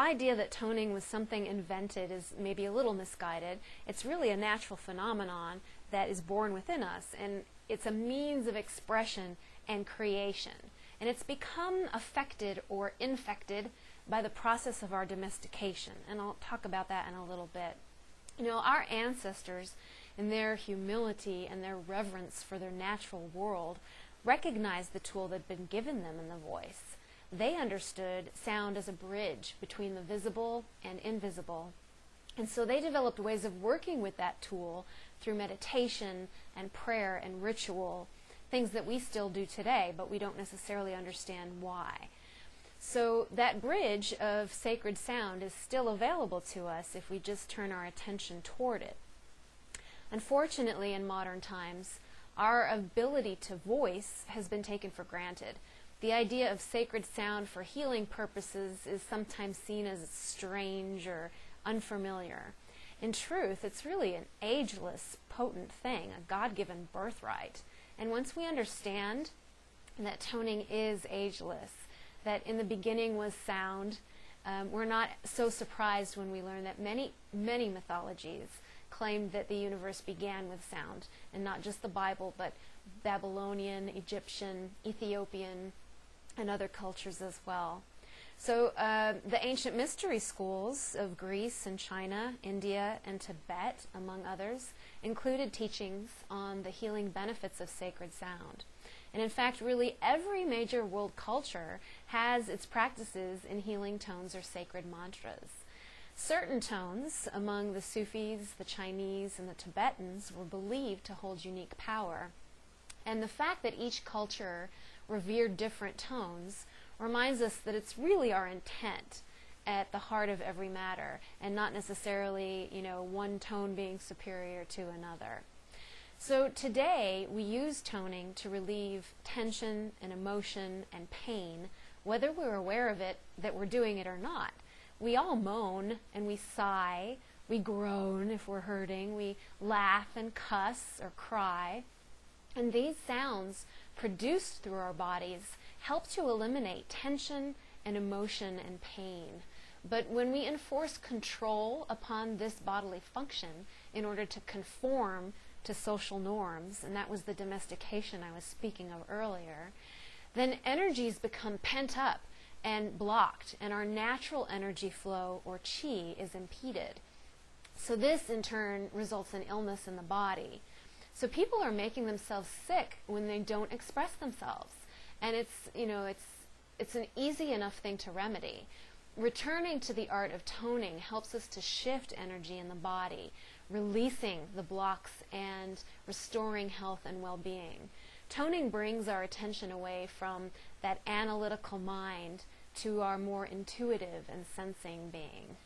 idea that toning was something invented is maybe a little misguided. It's really a natural phenomenon that is born within us, and it's a means of expression and creation. And it's become affected or infected by the process of our domestication, and I'll talk about that in a little bit. You know, our ancestors, in their humility and their reverence for their natural world, recognized the tool that had been given them in the voice. They understood sound as a bridge between the visible and invisible. And so they developed ways of working with that tool through meditation and prayer and ritual, things that we still do today, but we don't necessarily understand why. So that bridge of sacred sound is still available to us if we just turn our attention toward it. Unfortunately, in modern times, our ability to voice has been taken for granted. The idea of sacred sound for healing purposes is sometimes seen as strange or unfamiliar. In truth, it's really an ageless, potent thing, a God-given birthright. And once we understand that toning is ageless, that in the beginning was sound, we're not so surprised when we learn that many mythologies claimed that the universe began with sound, and not just the Bible, but Babylonian, Egyptian, Ethiopian, and other cultures as well. So the ancient mystery schools of Greece and China, India, and Tibet, among others, included teachings on the healing benefits of sacred sound. And in fact, really every major world culture has its practices in healing tones or sacred mantras. Certain tones among the Sufis, the Chinese, and the Tibetans were believed to hold unique power. And the fact that each culture revered different tones reminds us that it's really our intent at the heart of every matter, and not necessarily, one tone being superior to another. So today we use toning to relieve tension and emotion and pain, whether we're aware of it, that we're doing it or not. We all moan and we sigh, we groan if we're hurting, we laugh and cuss or cry. And these sounds produced through our bodies help to eliminate tension and emotion and pain. But when we enforce control upon this bodily function in order to conform to social norms, and that was the domestication I was speaking of earlier, then energies become pent up and blocked, and our natural energy flow, or qi, is impeded. So this in turn results in illness in the body. So people are making themselves sick when they don't express themselves, and it's an easy enough thing to remedy. Returning to the art of toning helps us to shift energy in the body, releasing the blocks and restoring health and well-being. Toning brings our attention away from that analytical mind to our more intuitive and sensing being.